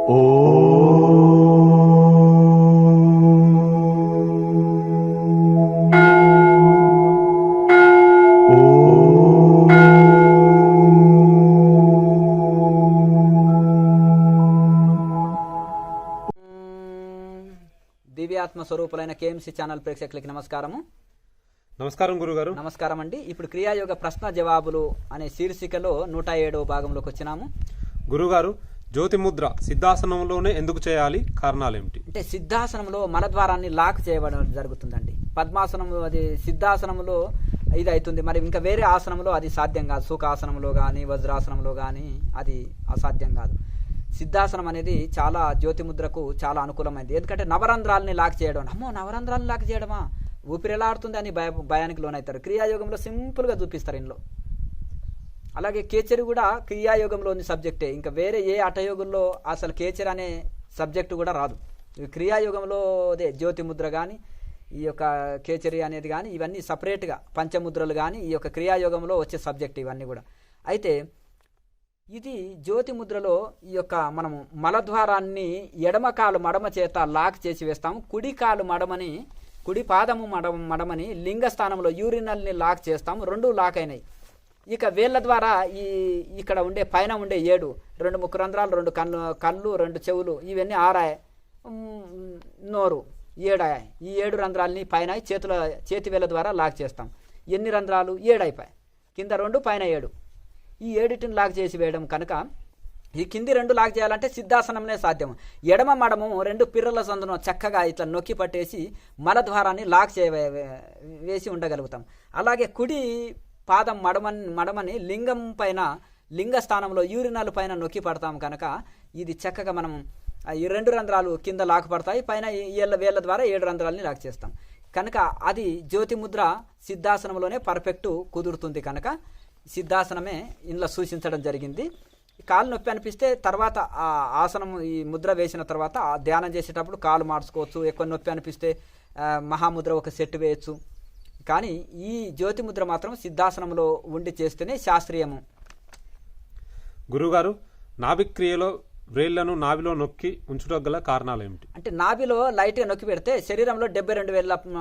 దివ్యాత్మ స్వరూపులైన KMC channel ప్రేక్షకులకి నమస్కారము. నమస్కారం గురుగారు. నమస్కారం అండి. ఇప్పుడు క్రియాయోగ ప్రశ్న జవాబులు అనే శీర్షికలో 107వ భాగంలోకి వచ్చినాము. గురుగారు, జ్యోతి ముద్ర సిద్ధాసనంలోనే ఎందుకు చేయాలి, కారణాలు ఏమిటి? అంటే సిద్ధాసనంలో మలద్వారాన్ని లాక్ చేయడం జరుగుతుందండి. పద్మాసనం అది సిద్ధాసనంలో ఇది అవుతుంది, మరి ఇంకా వేరే ఆసనంలో అది సాధ్యం కాదు. సుఖాసనంలో కానీ వజ్రాసనంలో కానీ అది అసాధ్యం కాదు. సిద్ధాసనం అనేది చాలా జ్యోతిముద్రకు చాలా అనుకూలమైంది. ఎందుకంటే నవరంధ్రాలని లాక్ చేయడం, అమ్మో నవరంధ్రాలను లాక్ చేయడమా, ఊపిరి ఎలా ఆడుతుంది అని భయానికి లోనవుతారు. క్రియాయోగంలో సింపుల్గా చూపిస్తారు ఇంట్లో. అలాగే కేచరి కూడా క్రియాయోగంలోని సబ్జెక్టే, ఇంకా వేరే ఏ అటయోగంలో అసలు కేచరి అనే సబ్జెక్టు కూడా రాదు. క్రియాయోగంలో అదే జ్యోతిముద్ర కానీ ఈ యొక్క కేచరి అనేది కానీ ఇవన్నీ సపరేట్గా పంచముద్రలు కానీ ఈ యొక్క క్రియాయోగంలో వచ్చే సబ్జెక్ట్ ఇవన్నీ కూడా. అయితే ఇది జ్యోతిముద్రలో ఈ యొక్క మనము మలద్వారాన్ని ఎడమ కాలు మడమ చేత లాక్ చేసి వేస్తాము. కుడి కాలు మడమని, కుడి పాదము మడమని లింగ స్థానంలో యూరినల్ని లాక్ చేస్తాము. రెండు లాక్ అయినాయి. ఇక వేళ్ళ ద్వారా ఇక్కడ ఉండే పైన ఉండే 7 2 ముక్కు రంధ్రాలు, 2 కళ్ళు 2 చెవులు, ఇవన్నీ 6 నోరు 7. ఈ 7 రంధ్రాలని పైన చేతి వేళ్ళ ద్వారా లాక్ చేస్తాం. ఎన్ని రంధ్రాలు? 7 అయిపోయాయి. కింద 2 పైన 7. ఈ 7టిని లాక్ చేసి వేయడం కనుక ఈ కింది 2 లాక్ చేయాలంటే సిద్ధాసనంనే సాధ్యం. ఎడమ మడము 2 పిర్రల సందును చక్కగా ఇట్లా నొక్కి పట్టేసి మలద్వారాన్ని లాక్ వేసి ఉండగలుగుతాం. అలాగే కుడి పాదం మడమని లింగం పైన లింగ స్థానంలో యూరినల్ పైన నొక్కి పడతాం కనుక ఇది చక్కగా మనం ఈ 2 రంధ్రాలు కింద లాక్ పడతాయి, పైన వేళ్ళ ద్వారా 7 రంధ్రాలని లాక్ చేస్తాం. కనుక అది జ్యోతిముద్ర సిద్ధాసనంలోనే పర్ఫెక్ట్ కుదురుతుంది. కనుక సిద్ధాసనమే ఇందులో సూచించడం జరిగింది. కాలు నొప్పి అనిపిస్తే తర్వాత ఆ ఆసనం ఈ ముద్ర వేసిన తర్వాత ధ్యానం చేసేటప్పుడు కాలు మార్చుకోవచ్చు. ఎక్కువ నొప్పి అనిపిస్తే మహాముద్ర ఒక సెట్ వేయచ్చు. కానీ ఈ జ్యోతిముద్ర మాత్రం సిద్ధాసనంలో ఉండి చేస్తేనే శాస్త్రీయము. గురుగారు, నాభిక్రియలో వ్రేళ్లను నాభిలో నొక్కి ఉంచుటకు గల కారణాలు ఏమిటి? అంటే నాభిలో లైట్గా నొక్కి పెడితే శరీరంలో 72,000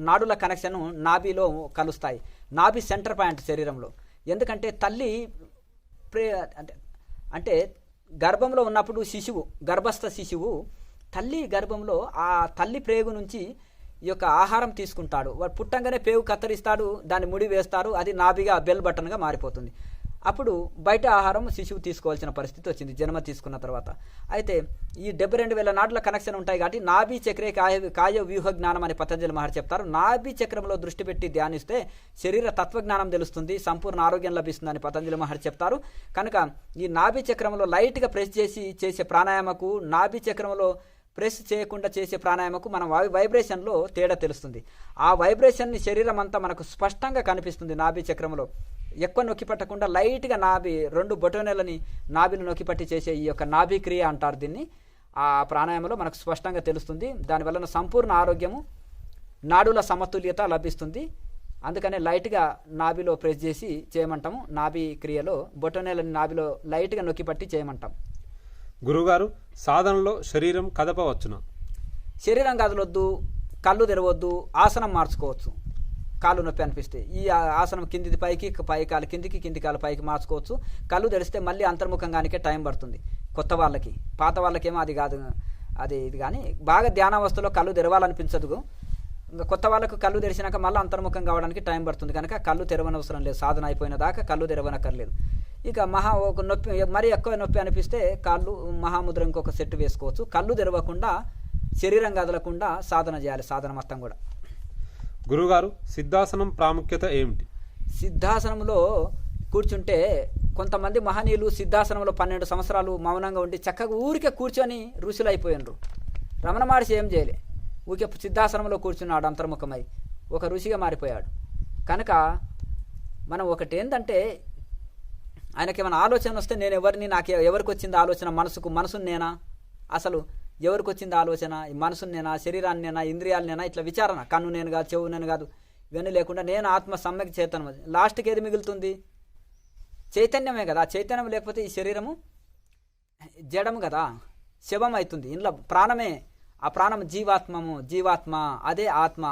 నాడుల కనెక్షన్ నాభిలో కలుస్తాయి. నాభి సెంటర్ పాయింట్ శరీరంలో. ఎందుకంటే తల్లి అంటే గర్భంలో ఉన్నప్పుడు గర్భస్థ శిశువు తల్లి గర్భంలో ఆ తల్లి ప్రేగు నుంచి ఈ యొక్క ఆహారం తీసుకుంటాడు. వాడు పుట్టంగానే పేగు కత్తరిస్తాడు, దాన్ని ముడి వేస్తారు, అది నాభిగా బెల్ బటన్గా మారిపోతుంది. అప్పుడు బయట ఆహారం శిశువు తీసుకోవాల్సిన పరిస్థితి వచ్చింది జన్మ తీసుకున్న తర్వాత. అయితే ఈ 72,000 నాడుల కనెక్షన్ ఉంటాయి కాబట్టి నాభి చక్రే కాయ వ్యూహ జ్ఞానం అని పతంజలి మహర్షి చెప్తారు. నాభి చక్రంలో దృష్టి పెట్టి ధ్యానిస్తే శరీర తత్వజ్ఞానం తెలుస్తుంది, సంపూర్ణ ఆరోగ్యం లభిస్తుందని పతంజలి మహర్షి చెప్తారు. కనుక ఈ నాభి చక్రంలో లైట్గా ప్రెస్ చేసే ప్రాణాయామకు, నాభి చక్రంలో ప్రెస్ చేయకుండా చేసే ప్రాణాయామకు మనం వైబ్రేషన్లో తేడా తెలుస్తుంది. ఆ వైబ్రేషన్ని శరీరం అంతా మనకు స్పష్టంగా కనిపిస్తుంది. నాభి చక్రంలో ఎక్కువ నొక్కి పట్టకుండా లైట్గా నాభి 2 బొటనెలని నాభిని నొక్కి పట్టి చేసే ఈ యొక్క నాభి క్రియ అంటారు దీన్ని. ఆ ప్రాణాయామంలో మనకు స్పష్టంగా తెలుస్తుంది. దానివల్ల సంపూర్ణ ఆరోగ్యము, నాడుల సమతుల్యత లభిస్తుంది. అందుకనే లైట్గా నాభిలో ప్రెస్ చేసి చేయమంటాము. నాభి క్రియలో బొటనెలని నాభిలో లైట్గా నొక్కి పట్టి చేయమంటాం. గురుగారు, సాధనలో శరీరం కదపవచ్చునా? శరీరం కదలొద్దు, కళ్ళు తెరవద్దు, ఆసనం మార్చుకోవచ్చు. కాళ్ళు నొప్పి అనిపిస్తే ఈ ఆసనం కింది పైకి, పై కాలు కిందికి, కింది కాలు పైకి మార్చుకోవచ్చు. కళ్ళు తెరిస్తే మళ్ళీ అంతర్ముఖంగానికే టైం పడుతుంది కొత్త వాళ్ళకి. పాత వాళ్ళకేమో అది కాదు, ఇది కానీ బాగా ధ్యానావస్థలో కళ్ళు తెరవాలనిపించదు. ఇంకా కొత్త వాళ్ళకు కళ్ళు తెరిచినాక మళ్ళీ అంతర్ముఖం కావడానికి టైం పడుతుంది. కనుక కళ్ళు తెరవనవసరం లేదు. సాధన అయిపోయిన దాకా కళ్ళు తెరవనక్కర్లేదు. ఇక ఒక నొప్పి మరీ ఎక్కువ నొప్పి అనిపిస్తే కాళ్ళు మహాముద్ర ఇంకొక సెట్ వేసుకోవచ్చు. కళ్ళు తెరవకుండా, శరీరం కదలకుండా సాధన చేయాలి. సాధన మొత్తం కూడా. గురుగారు, సిద్ధాసనం ప్రాముఖ్యత ఏమిటి? సిద్ధాసనంలో కూర్చుంటే కొంతమంది మహనీయులు సిద్ధాసనంలో 12 సంవత్సరాలు మౌనంగా ఉండి చక్కగా ఊరికే కూర్చొని ఋషులు అయిపోయినరు. రమణ మహర్షి ఏం చేయలే, ఊరికే సిద్ధాసనంలో కూర్చున్నాడు అంతర్ముఖమై, ఒక ఋషిగా మారిపోయాడు. కనుక మనం ఒకటి ఏంటంటే ఆయనకి ఏమైనా ఆలోచన వస్తే నేను ఎవరిని, నాకు ఎవరికి వచ్చింది ఆలోచన, మనసుని నేనా, అసలు ఎవరికి వచ్చింది ఆలోచన, ఈ మనసుని నేనా, శరీరాన్ని నేనా, ఇంద్రియాలు నేనా, ఇట్లా విచారణ, కన్ను నేను కాదు, చెవు నేను కాదు, ఇవన్నీ లేకుండా నేను ఆత్మ సమ్యక్ చైతన్యం. లాస్ట్కి ఏది మిగులుతుంది? చైతన్యమే కదా. చైతన్యం లేకపోతే ఈ శరీరము జడము కదా. శవం అవుతుంది. ఇంట్లో ప్రాణమే, ఆ ప్రాణం జీవాత్మ, అదే ఆత్మ,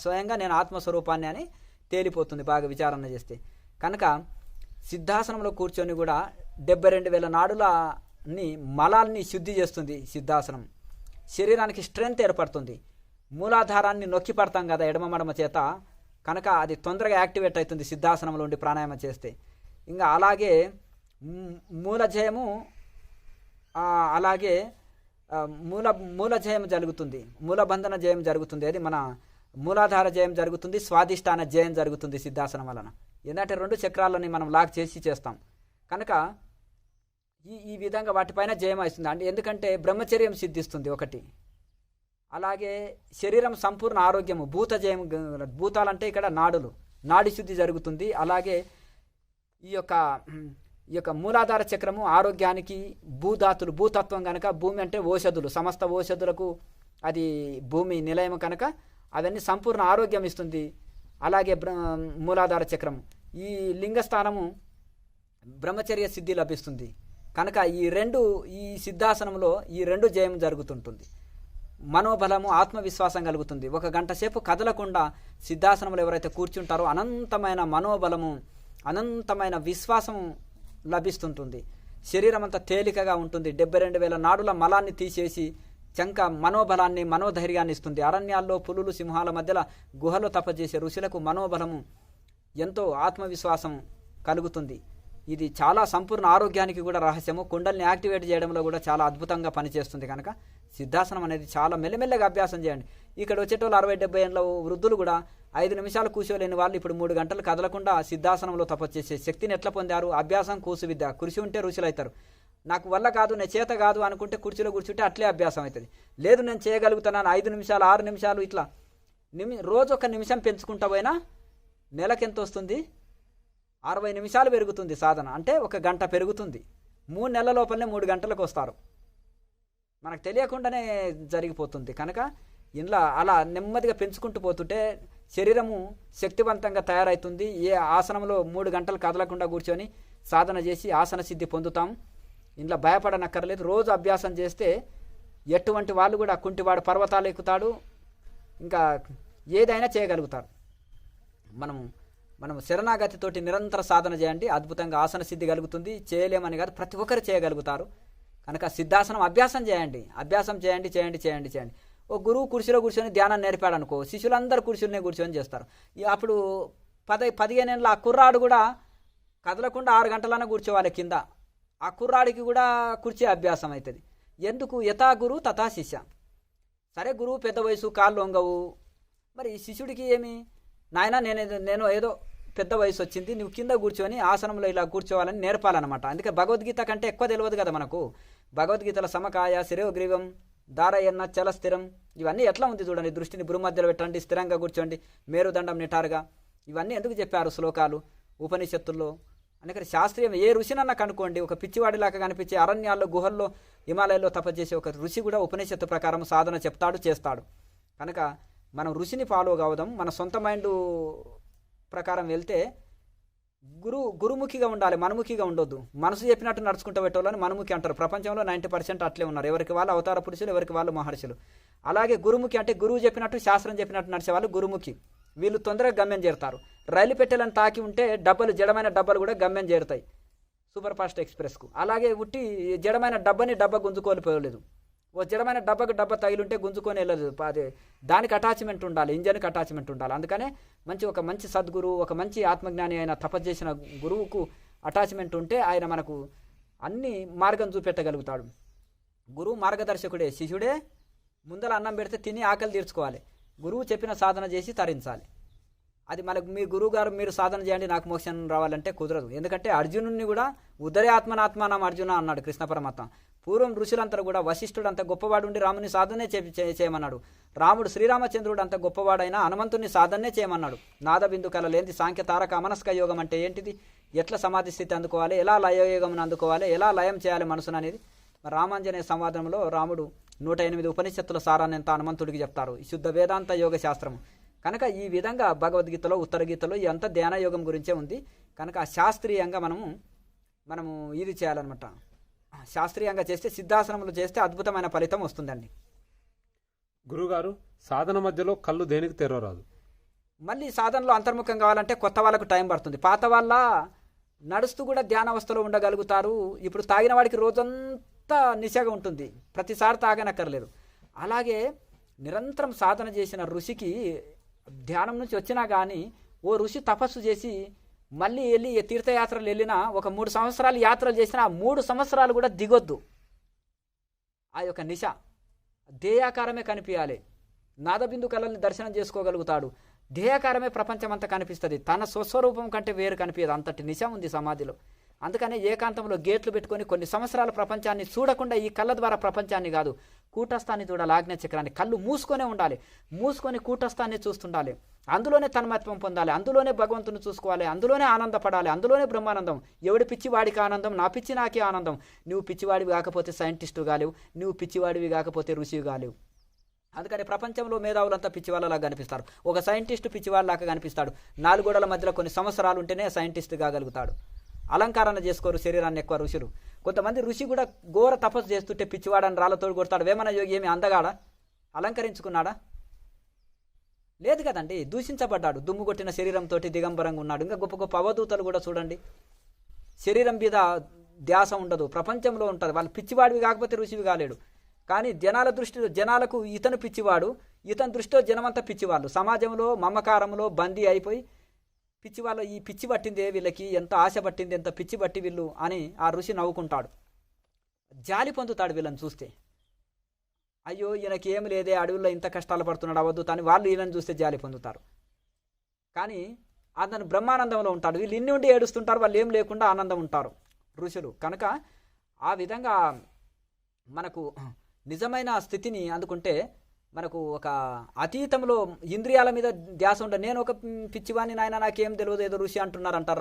స్వయంగా నేను ఆత్మస్వరూపాన్ని అని తేలిపోతుంది బాగా విచారణ చేస్తే. కనుక సిద్ధాసనంలో కూర్చొని కూడా 72,000 నాడులని మలాల్ని శుద్ధి చేస్తుంది సిద్ధాసనం. శరీరానికి స్ట్రెంగ్త్ ఏర్పడుతుంది. మూలాధారాన్ని నొక్కి పడతాం కదా ఎడమ మడమ చేత, కనుక అది తొందరగా యాక్టివేట్ అవుతుంది సిద్ధాసనంలో ఉండి ప్రాణాయామం చేస్తే. ఇంకా అలాగే మూలజయము, అలాగే మూల జయం జరుగుతుంది, మూలబంధన జయం జరుగుతుంది, అది మన మూలాధార జయం జరుగుతుంది, స్వాధిష్టాన జయం జరుగుతుంది సిద్ధాసనం వలన. ఏంటంటే 2 చక్రాలని మనం లాక్ చేసి చేస్తాం కనుక ఈ విధంగా వాటిపైన జయం అవుతుంది. అంటే ఎందుకంటే బ్రహ్మచర్యం సిద్ధిస్తుంది ఒకటి. అలాగే శరీరం సంపూర్ణ ఆరోగ్యము, భూత జయం, భూతాలంటే ఇక్కడ నాడి శుద్ధి జరుగుతుంది. అలాగే ఈ యొక్క మూలాధార చక్రము ఆరోగ్యానికి, భూధాతులు, భూతత్వం కనుక, భూమి అంటే ఓషధులు, సమస్త ఓషధులకు అది భూమి నిలయం కనుక అవన్నీ సంపూర్ణ ఆరోగ్యం ఇస్తుంది. అలాగే మూలాధార చక్రం, ఈ లింగస్థానము బ్రహ్మచర్య సిద్ధి లభిస్తుంది. కనుక ఈ సిద్ధాసనంలో ఈ 2 జయం జరుగుతుంటుంది. మనోబలము, ఆత్మవిశ్వాసం కలుగుతుంది. 1 గంట సేపు కదలకుండా సిద్ధాసనంలో ఎవరైతే కూర్చుంటారో అనంతమైన మనోబలము, అనంతమైన విశ్వాసము లభిస్తుంటుంది. శరీరం అంతా తేలికగా ఉంటుంది. 72,000 నాడుల మలాన్ని తీసేసి చంక మనోబలాన్ని, మనోధైర్యాన్ని ఇస్తుంది. అరణ్యాల్లో పులులు, సింహాల మధ్యలో గుహలో తపచేసే ఋషులకు మనోబలము, ఎంతో ఆత్మవిశ్వాసం కలుగుతుంది. ఇది చాలా సంపూర్ణ ఆరోగ్యానికి కూడా రహస్యము. కుండల్ని యాక్టివేట్ చేయడంలో కూడా చాలా అద్భుతంగా పనిచేస్తుంది. కనుక సిద్ధాసనం అనేది చాలా మెల్లమెల్లగా అభ్యాసం చేయండి. ఇక్కడ వచ్చేటోళ్ళు 60-70 ఏళ్ళ వృద్ధులు కూడా 5 నిమిషాలు కూర్చోలేని వాళ్ళు ఇప్పుడు 3 గంటలు కదలకుండా సిద్ధాసనంలో తపస్సు శక్తిని ఎట్లా పొందారు? అభ్యాసం, కూసు విద్య. కృషి ఉంటే ఋషులు అవుతారు. నాకు వల్ల కాదు, నేను చేత కాదు అనుకుంటే కుర్చీలో కూర్చుంటే అట్లే అభ్యాసం అవుతుంది. లేదు నేను చేయగలుగుతున్నాను 5 నిమిషాలు, 6 నిమిషాలు, ఇట్లా రోజు 1 నిమిషం పెంచుకుంటా పోయినా నెలకెంత వస్తుంది? 60 నిమిషాలు పెరుగుతుంది సాధన. అంటే 1 గంట పెరుగుతుంది. 3 నెలల లోపలనే 3 గంటలకు వస్తారు. మనకు తెలియకుండానే జరిగిపోతుంది. కనుక ఇంట్లో అలా నెమ్మదిగా పెంచుకుంటూ పోతుంటే శరీరము శక్తివంతంగా తయారవుతుంది. ఏ ఆసనంలో 3 గంటలు కదలకుండా కూర్చొని సాధన చేసి ఆసన సిద్ధి పొందుతాం. ఇంట్లో భయపడనక్కర్లేదు. రోజు అభ్యాసం చేస్తే ఎటువంటి వాళ్ళు కూడా, కుంటివాడు పర్వతాలు ఎక్కుతాడు, ఇంకా ఏదైనా చేయగలుగుతారు. మనం శరణాగతితోటి నిరంతర సాధన చేయండి, అద్భుతంగా ఆసన సిద్ధి కలుగుతుంది. చేయలేమని కాదు, ప్రతి ఒక్కరు చేయగలుగుతారు. కనుక సిద్ధాసనం అభ్యాసం చేయండి, చేయండి. ఓ గురువు కుర్చీలో కూర్చొని ధ్యానం నేర్పాడు అనుకో, శిష్యులందరూ కుర్చీలోనే కూర్చొని చేస్తారు. అప్పుడు 15 ఏళ్ళ ఆ కుర్రాడు కూడా కదలకుండా 6 గంటలన్నా కూర్చోవాలి కింద. ఆ కుర్రాడికి కూడా కుర్చీ అభ్యాసం అవుతుంది. ఎందుకు? యథా గురు తథా శిష్య. సరే గురువు పెద్ద వయసు, కాళ్ళు వంగవు, మరి శిష్యుడికి ఏమి? నాయన నేను ఏదో పెద్ద వయసు వచ్చింది, నువ్వు కింద కూర్చొని ఆసనంలో ఇలా కూర్చోవాలని నేర్పాలన్నమాట. అందుకే భగవద్గీత కంటే ఎక్కువ తెలియదు కదా మనకు. భగవద్గీతల సమకాయ, శిరోగ్రీవం, దారయన్న, చల స్థిరం, ఇవన్నీ ఎట్లా ఉంది చూడండి. దృష్టిని భూమధ్యలో పెట్టండి, స్థిరంగా కూర్చోండి, మేరుదండం నిటారుగా, ఇవన్నీ ఎందుకు చెప్పారు శ్లోకాలు ఉపనిషత్తుల్లో? అందుకని శాస్త్రీయం ఏ ఋషినన్నా కనుక్కోండి. ఒక పిచ్చివాడిలాగా కనిపించే అరణ్యాల్లో, గుహల్లో, హిమాలయాల్లో తపస్సు చేసే ఒక ఋషి కూడా ఉపనిషత్తు ప్రకారం సాధన చెప్తాడు, చేస్తాడు. కనుక మనం ఋషిని ఫాలో కావదాం. మన సొంత మైండ్ ప్రకారం వెళ్తే గురుముఖిగా ఉండాలి, మనముఖిగా ఉండొద్దు. మనసు చెప్పినట్టు నడుచుకుంటూ పెట్టాలని మనముఖి అంటారు. ప్రపంచంలో 90% అట్లే ఉన్నారు. ఎవరికి వాళ్ళు అవతార పురుషులు, ఎవరికి వాళ్ళు మహర్షులు. అలాగే గురుముఖి అంటే గురువు చెప్పినట్టు, శాస్త్రం చెప్పినట్టు నడిచే వాళ్ళు గురుముఖి. వీళ్ళు తొందరగా గమ్యం చేరుతారు. రైలు పెట్టెలను తాకి ఉంటే జడమైన డబ్బాలు కూడా గమ్యం చేరుతాయి సూపర్ ఫాస్ట్ ఎక్స్ప్రెస్కు. అలాగే ఉట్టి జడమైన డబ్బ గుంజుకోలిపోలేదు. ఓ జడమైన డబ్బ తగిలింటే గుంజుకొని వెళ్ళలేదు. అదే దానికి అటాచ్మెంట్ ఉండాలి, ఇంజన్కి అటాచ్మెంట్ ఉండాలి. అందుకనే ఒక మంచి సద్గురువు, ఒక మంచి ఆత్మజ్ఞాని అయిన తపస్సు చేసిన గురువుకు అటాచ్మెంట్ ఉంటే ఆయన మనకు అన్ని మార్గం చూపెట్టగలుగుతాడు. గురువు మార్గదర్శకుడే, శిష్యుడే ముందర అన్నం పెడితే తిని ఆకలి తీర్చుకోవాలి. గురువు చెప్పిన సాధన చేసి తరించాలి. అది మనకు మీ గురువు గారు మీరు సాధన చేయండి నాకు మోక్షం రావాలంటే కుదరదు. ఎందుకంటే అర్జునుడిని కూడా ఉదరే ఆత్మనాత్మానం అర్జున అన్నాడు కృష్ణ పరమాత్మ. పూర్వం ఋషులంతా కూడా, వశిష్ఠుడు అంత గొప్పవాడు ఉండి రాముని సాధనే చేయమన్నాడు. రాముడు శ్రీరామచంద్రుడు అంత గొప్పవాడైనా హనుమంతుని సాధనే చేయమన్నాడు. నాదబిందు కల లేని సాంఖ్య తారక అమనస్క యోగం అంటే ఏంటిది? ఎట్లా సమాధి స్థితి అందుకోవాలి, ఎలా లయయోగం అందుకోవాలి, ఎలా లయం చేయాలి మనసును అనేది రామాంజనేయ సంవాదంలో రాముడు 108 ఉపనిషత్తుల సారాన్ని ఎంత హనుమంతుడికి చెప్తారు. ఈ శుద్ధ వేదాంత యోగ శాస్త్రము. కనుక ఈ విధంగా భగవద్గీతలో, ఉత్తర గీతలో ఇదంతా ధ్యాన యోగం గురించే ఉంది. కనుక శాస్త్రీయంగా మనము ఇది చేయాలన్నమాట. శాస్త్రీయంగా చేస్తే, సిద్ధాసనములు చేస్తే అద్భుతమైన ఫలితం వస్తుందండి. గురుగారు, సాధన మధ్యలో కళ్ళు దేనికి తెరవరాదు? మళ్ళీ సాధనలో అంతర్ముఖం కావాలంటే కొత్త వాళ్ళకు టైం పడుతుంది. పాత వాళ్ళ నడుస్తూ కూడా ధ్యానావస్థలో ఉండగలుగుతారు. ఇప్పుడు తాగిన వాడికి రోజంతా నిశగా ఉంటుంది, ప్రతిసారి తాగనక్కర్లేదు. అలాగే నిరంతరం సాధన చేసిన ఋషికి ధ్యానం నుంచి వచ్చినా కానీ ఓ ఋషి తపస్సు చేసి మళ్ళీ వెళ్ళి తీర్థయాత్రలు వెళ్ళినా, ఒక 3 సంవత్సరాలు యాత్రలు చేసినా 3 సంవత్సరాలు కూడా దిగొద్దు. ఆ యొక్క నిశ ధ్యేయాకారమే కనిపించాలి. నాదబిందు కళల్ని దర్శనం చేసుకోగలుగుతాడు. ధ్యేయాకారమే ప్రపంచమంతా కనిపిస్తుంది, తన స్వస్వరూపం కంటే వేరు కనిపించదు. అంతటి నిశ ఉంది సమాధిలో. అందుకనే ఏకాంతంలో గేట్లు పెట్టుకొని కొన్ని సంవత్సరాల ప్రపంచాన్ని చూడకుండా, ఈ కళ్ళ ద్వారా ప్రపంచాన్ని కాదు, కూటస్థాన్ని చూడాలి, ఆజ్ఞ చక్రాన్ని. కళ్ళు మూసుకొనే ఉండాలి, మూసుకొని కూటస్థాన్ని చూస్తుండాలి. అందులోనే తన్మత్వం పొందాలి, అందులోనే భగవంతుని చూసుకోవాలి, అందులోనే ఆనందపడాలి, అందులోనే బ్రహ్మానందం. ఎవడి పిచ్చివాడికి ఆనందం, నా పిచ్చి నాకే ఆనందం. నువ్వు పిచ్చివాడివి కాకపోతే సైంటిస్టు కాలేవు, నువ్వు పిచ్చివాడివి కాకపోతే ఋషివి కాలేవు. అందుకని ప్రపంచంలో మేధావులంతా పిచ్చివాళ్ళలాగా కనిపిస్తారు. ఒక సైంటిస్టు పిచ్చివాళ్ళలాగా కనిపిస్తాడు. 4 గోడల మధ్యలో కొన్ని సంవత్సరాలు ఉంటేనే సైంటిస్ట్ కాగలుగుతాడు. అలంకరణ చేసుకోరు శరీరాన్ని ఎక్కువ ఋషులు. కొంతమంది ఋషి కూడా ఘోర తపస్సు చేస్తుంటే పిచ్చివాడని రాళ్ళతోడు కొడతాడు. వేమన యోగి ఏమి అందగాడా? అలంకరించుకున్నాడా? లేదు కదండి, దూషించబడ్డాడు. దుమ్ము కొట్టిన శరీరంతో దిగంబరంగా ఉన్నాడు. ఇంకా గొప్ప గొప్ప అవధూతలు కూడా చూడండి, శరీరం మీద ధ్యాస ఉండదు, ప్రపంచంలో ఉంటుంది. వాళ్ళు పిచ్చివాడివి కాకపోతే ఋషివి కాలేడు. కానీ జనాల దృష్టిలో, జనాలకు ఇతను పిచ్చివాడు, ఇతని దృష్టిలో జనమంతా పిచ్చివాళ్ళు. సమాజంలో మమకారంలో బందీ అయిపోయి పిచ్చివాళ్ళు, ఈ పిచ్చి పట్టిందే వీళ్ళకి, ఎంత ఆశ పట్టింది, ఎంత పిచ్చి పట్టి వీళ్ళు అని ఆ ఋషి నవ్వుకుంటాడు. జాలి పొందుతాడు వీళ్ళని చూస్తే. అయ్యో ఈయనకి ఏమి లేదే, అడవుల్లో ఇంత కష్టాలు పడుతున్నాడు అవద్దు అని వాళ్ళు ఈయనని చూస్తే జాలి పొందుతారు. కానీ అతను బ్రహ్మానందంలో ఉంటాడు. వీళ్ళు ఇన్ని ఉండి ఏడుస్తుంటారు, వాళ్ళు ఏం లేకుండా ఆనందం ఉంటారు ఋషులు. కనుక ఆ విధంగా మనకు నిజమైన స్థితిని అందుకుంటే మనకు ఒక అతీతంలో ఇంద్రియాల మీద ధ్యాస ఉండదు. నేను ఒక పిచ్చివాణ్ణి నాయన, నాకేం తెలియదు, ఏదో ఋషి అంటున్నారు అంటారు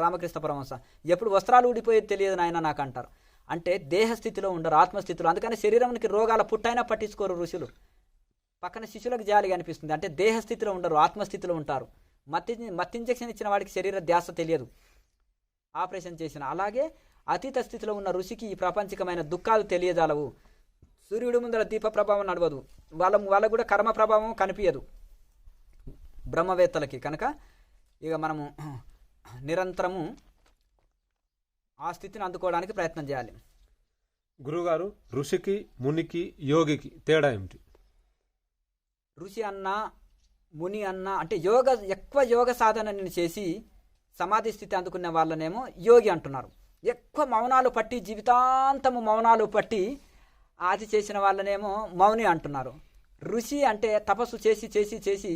రామకృష్ణ పరమహంస. ఎప్పుడు వస్త్రాలు ఊడిపోయేది తెలియదు నాయన నాకు అంటారు. అంటే దేహస్థితిలో ఉండరు, ఆత్మస్థితిలో. అందుకని శరీరానికి రోగాల పుట్టైనా పట్టించుకోరు ఋషులు. పక్కన శిష్యులకు జాలిగా అనిపిస్తుంది. అంటే దేహస్థితిలో ఉండరు, ఆత్మస్థితిలో ఉంటారు. మత్తు ఇంజెక్షన్ ఇచ్చిన వాడికి శరీర ధ్యాస తెలియదు, ఆపరేషన్ చేసిన. అలాగే అతీత స్థితిలో ఉన్న ఋషికి ఈ ప్రాపంచికమైన దుఃఖాలు తెలియజాలవు. సూర్యుడి ముందర దీప ప్రభావం నడవదు, వాళ్ళకు కూడా కర్మ ప్రభావం కనిపించదు బ్రహ్మవేత్తలకి. కనుక ఇక మనము నిరంతరము ఆ స్థితిని అందుకోవడానికి ప్రయత్నం చేయాలి. గురుగారు, ఋషికి, మునికి, యోగికి తేడా ఏమిటి? ఋషి అన్న, ముని అన్న అంటే ఎక్కువ యోగ సాధనని చేసి సమాధి స్థితి అందుకునే వాళ్ళనేమో యోగి అంటున్నారు. ఎక్కువ మౌనాలు పట్టి, జీవితాంతము మౌనాలు పట్టి ఆది చేసిన వాళ్ళనేమో మౌని అంటున్నారు. ఋషి అంటే తపస్సు చేసి చేసి చేసి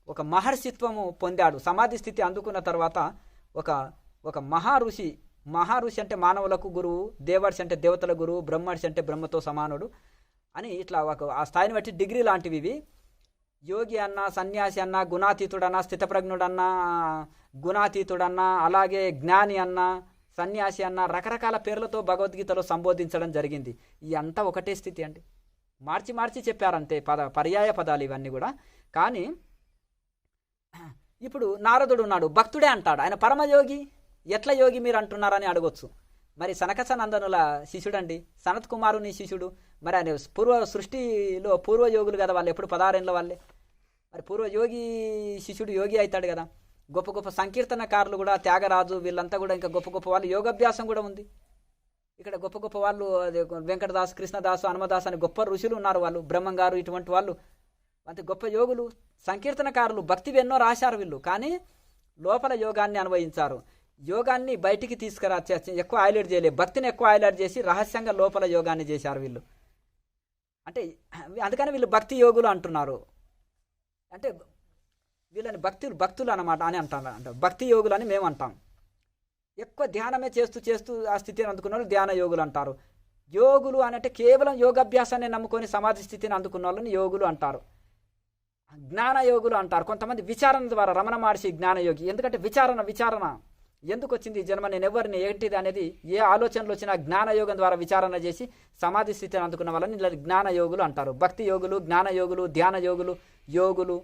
ఒక మహర్షిత్వము పొందాడు. సమాధి స్థితి అందుకున్న తర్వాత ఒక మహాఋషి అంటే మానవులకు గురువు, దేవర్షి అంటే దేవతల గురువు, బ్రహ్మర్షి అంటే బ్రహ్మతో సమానుడు అని ఇట్లా ఆ స్థాయిని బట్టి డిగ్రీ లాంటివి ఇవి. యోగి అన్న, సన్యాసి అన్న, గుణాతీతుడన్నా, స్థితప్రజ్ఞుడన్నా, గుణాతీతుడన్నా, అలాగే జ్ఞాని అన్న, సన్యాసి అన్న, రకరకాల పేర్లతో భగవద్గీతలో సంబోధించడం జరిగింది. ఈ అంతా ఒకటే స్థితి అండి. మార్చి మార్చి చెప్పారంతే, పర్యాయ పదాలు ఇవన్నీ కూడా. కానీ ఇప్పుడు నారదుడు ఉన్నాడు, భక్తుడే అంటాడు. ఆయన పరమయోగి. ఎట్లా యోగి మీరు అంటున్నారని అడగొచ్చు. మరి సనకసనందనుల శిష్యుడండి, సనత్ కుమారుని శిష్యుడు. మరి ఆయన సృష్టిలో పూర్వయోగులు కదా వాళ్ళు, ఎప్పుడు 16 ఏళ్ళ వాళ్ళే. మరి పూర్వయోగి శిష్యుడు యోగి అవుతాడు కదా. గొప్ప గొప్ప సంకీర్తనకారులు కూడా, త్యాగరాజు, వీళ్ళంతా కూడా ఇంకా గొప్ప గొప్ప వాళ్ళు. యోగాభ్యాసం కూడా ఉంది ఇక్కడ. గొప్ప గొప్ప వాళ్ళు వెంకటదాస్, కృష్ణదాసు, హనుమదాస్ అని గొప్ప ఋషులు ఉన్నారు వాళ్ళు, బ్రహ్మం గారు, ఇటువంటి వాళ్ళు అంతే గొప్ప యోగులు, సంకీర్తనకారులు. భక్తివి ఎన్నో రాశారు వీళ్ళు, కానీ లోపల యోగాన్ని అనుభవించారు. యోగాన్ని బయటికి తీసుకురా ఎక్కువ హైలైట్ చేయలేదు, భక్తిని ఎక్కువ హైలైట్ చేసి రహస్యంగా లోపల యోగాన్ని చేశారు వీళ్ళు. అంటే అందుకని వీళ్ళు భక్తి యోగులు అంటున్నారు. అంటే వీళ్ళని భక్తులు అన్నమాట అని అంటారు. భక్తి యోగులు అని మేము అంటాం. ఎక్కువ ధ్యానమే చేస్తూ చేస్తూ ఆ స్థితిని అందుకున్న వాళ్ళు ధ్యాన యోగులు అంటారు. యోగులు అంటే కేవలం యోగాభ్యాసాన్ని నమ్ముకొని సమాధి స్థితిని అందుకున్న వాళ్ళని యోగులు అంటారు. జ్ఞాన యోగులు అంటారు. కొంతమంది విచారణ ద్వారా, రమణ మహర్షి జ్ఞానయోగి. ఎందుకంటే విచారణ ఎందుకు వచ్చింది ఈ జన్మ, నేను ఎవరిని, ఏంటిది అనేది ఏ ఆలోచనలు వచ్చినా జ్ఞానయోగం ద్వారా విచారణ చేసి సమాధి స్థితిని అందుకున్న వాళ్ళని ఇలా జ్ఞాన యోగులు అంటారు. భక్తి యోగులు, జ్ఞాన యోగులు, ధ్యాన యోగులు, యోగులు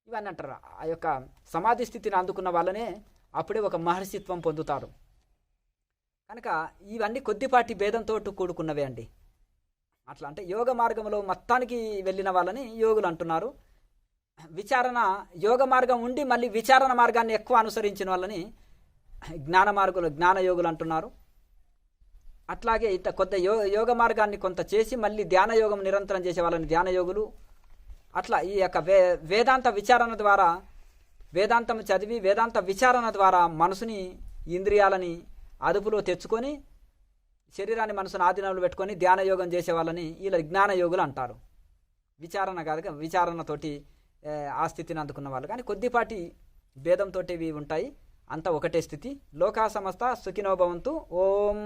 ఇవన్నీ అంటారు. ఆ యొక్క సమాధి స్థితిని అందుకున్న వాళ్ళనే అప్పుడే ఒక మహర్షిత్వం పొందుతారు. కనుక ఇవన్నీ కొద్దిపాటి భేదంతో కూడుకున్నవే అండి. అట్లా అంటే యోగ మార్గంలో మొత్తానికి వెళ్ళిన వాళ్ళని యోగులు అంటున్నారు. విచారణ యోగ మార్గం ఉండి మళ్ళీ విచారణ మార్గాన్ని ఎక్కువ అనుసరించిన వాళ్ళని జ్ఞాన యోగులు అంటున్నారు. అట్లాగే ఇంత కొంత యోగ మార్గాన్ని కొంత చేసి మళ్ళీ ధ్యాన యోగం నిరంతరం చేసే వాళ్ళని ధ్యాన యోగులు. అట్లా ఈ యొక్క వేదాంత విచారణ ద్వారా, వేదాంతం చదివి వేదాంత విచారణ ద్వారా మనసుని ఇంద్రియాలని అదుపులో తెచ్చుకొని శరీరాన్ని మనసును ఆధీనంలో పెట్టుకొని ధ్యాన యోగం చేసే వాళ్ళని వీళ్ళ జ్ఞాన యోగులు అంటారు. విచారణ కాదు, విచారణతోటి ఆ స్థితిని అందుకున్న వాళ్ళు. కానీ కొద్దిపాటి భేదంతో ఇవి ఉంటాయి, అంతా ఒకటే స్థితి. లోకా సమస్త సుఖినో భవంతు. ఓం